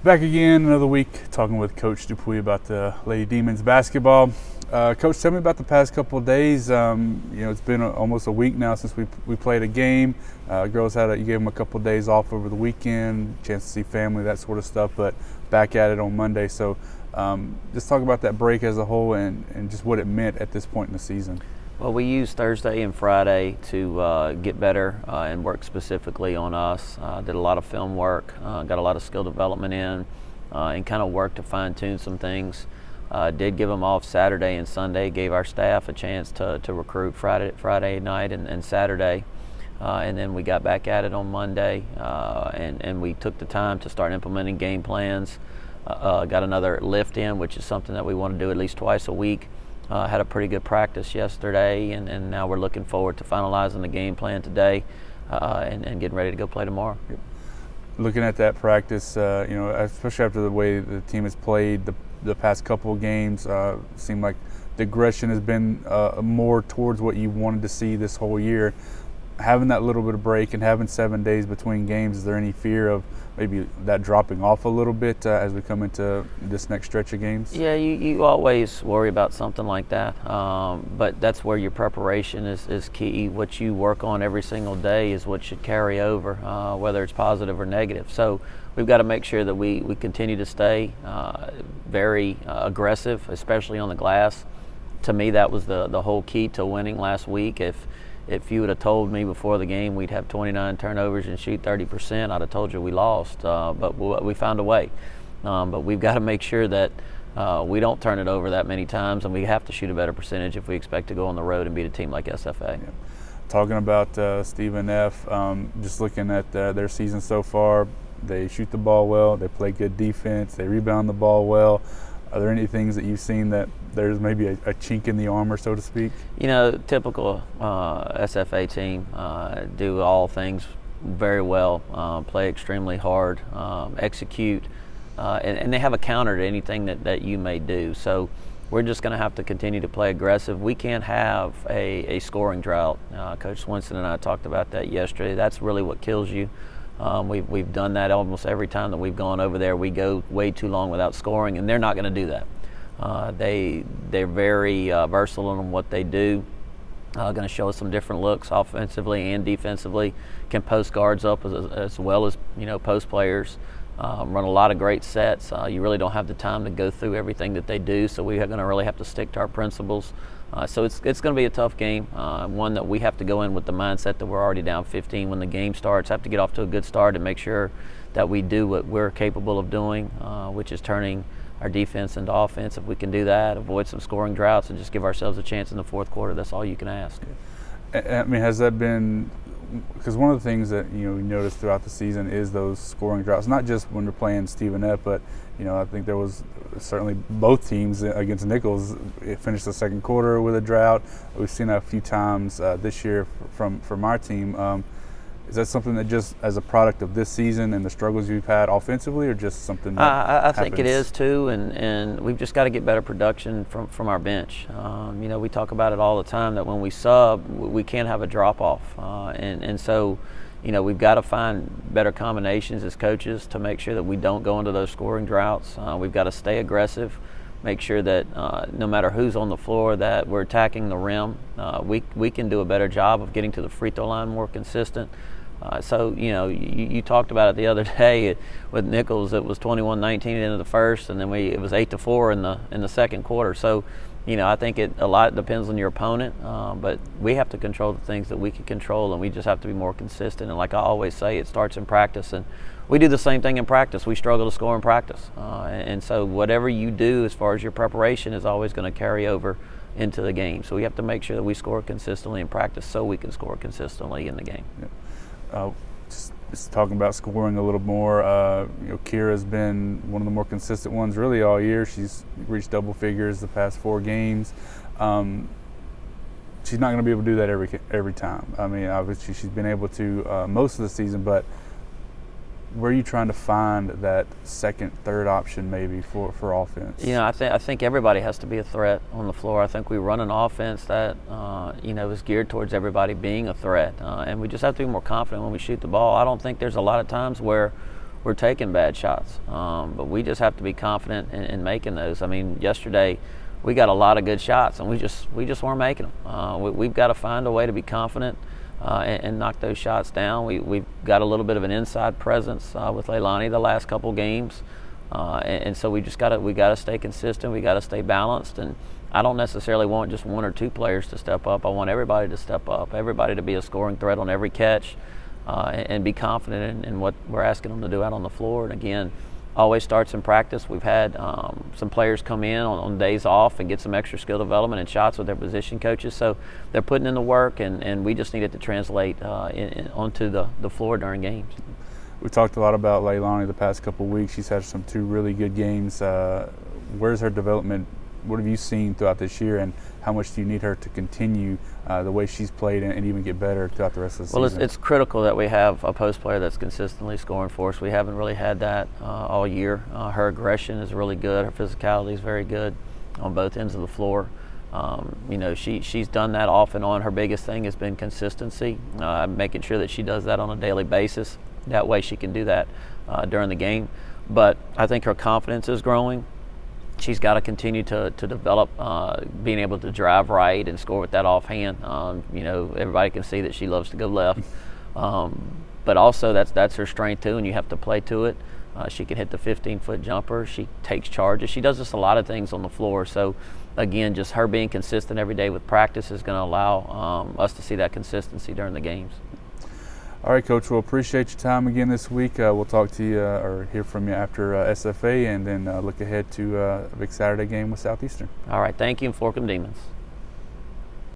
Back again, another week, talking with Coach Dupuy about the Lady Demons basketball. Coach, tell me about the past couple of days. It's been almost a week now since we played a game. Girls you gave them a couple of days off over the weekend, chance to see family, that sort of stuff. But back at it on Monday. So just talk about that break as a whole and just what it meant at this point in the season. Well, we used Thursday and Friday to get better and work specifically on us. Did a lot of film work, got a lot of skill development in, and kind of worked to fine-tune some things. Did give them off Saturday and Sunday, gave our staff a chance to recruit Friday night and Saturday. And then we got back at it on Monday, and we took the time to start implementing game plans. Got another lift in, which is something that we want to do at least twice a week. Had a pretty good practice yesterday, and now we're looking forward to finalizing the game plan today and getting ready to go play tomorrow. Looking at that practice, especially after the way the team has played the past couple of games, seemed like the aggression has been more towards what you wanted to see this whole year. Having that little bit of break and having 7 days between games, is there any fear of maybe that dropping off a little bit as we come into this next stretch of games? Yeah, you always worry about something like that, but that's where your preparation is key. What you work on every single day is what should carry over, whether it's positive or negative. So we've got to make sure that we continue to stay very aggressive, especially on the glass. To me, that was the whole key to winning last week. If you would have told me before the game we'd have 29 turnovers and shoot 30%, I'd have told you we lost, but we found a way. But we've got to make sure that we don't turn it over that many times, and we have to shoot a better percentage if we expect to go on the road and beat a team like SFA. Yeah. Talking about Stephen F., just looking at their season so far, they shoot the ball well, they play good defense, they rebound the ball well. Are there any things that you've seen that there's maybe a chink in the armor, so to speak? Typical SFA team, do all things very well, play extremely hard, execute, and they have a counter to anything that you may do. So we're just going to have to continue to play aggressive. We can't have a scoring drought. Coach Swinson and I talked about that yesterday. That's really what kills you. We've done that almost every time that we've gone over there. We go way too long without scoring, and they're not going to do that. They're very versatile in what they do. Going to show us some different looks offensively and defensively. Can post guards up as well as post players. Run a lot of great sets. You really don't have the time to go through everything that they do, so we're going to really have to stick to our principles. So it's going to be a tough game, one that we have to go in with the mindset that we're already down 15 when the game starts. Have to get off to a good start and make sure that we do what we're capable of doing, which is turning our defense into offense. If we can do that, avoid some scoring droughts, and just give ourselves a chance in the fourth quarter, that's all you can ask. I mean, has that been – because one of the things that we noticed throughout the season is those scoring droughts, not just when we're playing Stephen F., but I think there was certainly both teams against Nichols finished the second quarter with a drought. We've seen that a few times this year from our team. Is that something that just as a product of this season and the struggles you've had offensively, or just something that I think it is too, and we've just got to get better production from our bench. We talk about it all the time that when we sub, we can't have a drop-off. And so we've got to find better combinations as coaches to make sure that we don't go into those scoring droughts. We've got to stay aggressive, make sure that no matter who's on the floor that we're attacking the rim. We can do a better job of getting to the free throw line more consistent. So you talked about it the other day with Nichols. It was 21-19 at the end of the first, and then it was 8-4 in the second quarter. So I think a lot depends on your opponent, but we have to control the things that we can control, and we just have to be more consistent. And like I always say, it starts in practice, and we do the same thing in practice. We struggle to score in practice, and so whatever you do as far as your preparation is always going to carry over into the game. So we have to make sure that we score consistently in practice so we can score consistently in the game. Yeah. Just talking about scoring a little more, Kira's been one of the more consistent ones really all year. She's reached double figures the past 4 games. She's not going to be able to do that every time. I mean, obviously she's been able to most of the season, but where are you trying to find that second, third option maybe for offense? I think everybody has to be a threat on the floor. I think we run an offense that is geared towards everybody being a threat, and we just have to be more confident when we shoot the ball. I don't think there's a lot of times where we're taking bad shots. But we just have to be confident in making those. I mean, yesterday we got a lot of good shots, and we just weren't making them. We've got to find a way to be confident and knock those shots down. We've got a little bit of an inside presence with Leilani the last couple games, and so we got to stay consistent. We got to stay balanced, and I don't necessarily want just one or two players to step up. I want everybody to step up, everybody to be a scoring threat on every catch, and be confident in what we're asking them to do out on the floor. And again, always starts in practice. We've had some players come in on days off and get some extra skill development and shots with their position coaches. So they're putting in the work, and we just need it to translate onto the floor during games. We talked a lot about Leilani the past couple of weeks. She's had two really good games. Where's her development? What have you seen throughout this year, and how much do you need her to continue the way she's played and even get better throughout the rest of the season? Well, it's critical that we have a post player that's consistently scoring for us. We haven't really had that all year. Her aggression is really good. Her physicality is very good on both ends of the floor. She's done that off and on. Her biggest thing has been consistency, making sure that she does that on a daily basis. That way she can do that during the game. But I think her confidence is growing. She's got to continue to develop being able to drive right and score with that offhand. Everybody can see that she loves to go left, but also that's her strength too, and you have to play to it. She can hit the 15-foot jumper. She takes charges. She does just a lot of things on the floor. So again, just her being consistent every day with practice is going to allow us to see that consistency during the games. All right, Coach. We'll appreciate your time again this week. We'll talk to you or hear from you after SFA, and then look ahead to a big Saturday game with Southeastern. All right. Thank you, and Forkham Demons.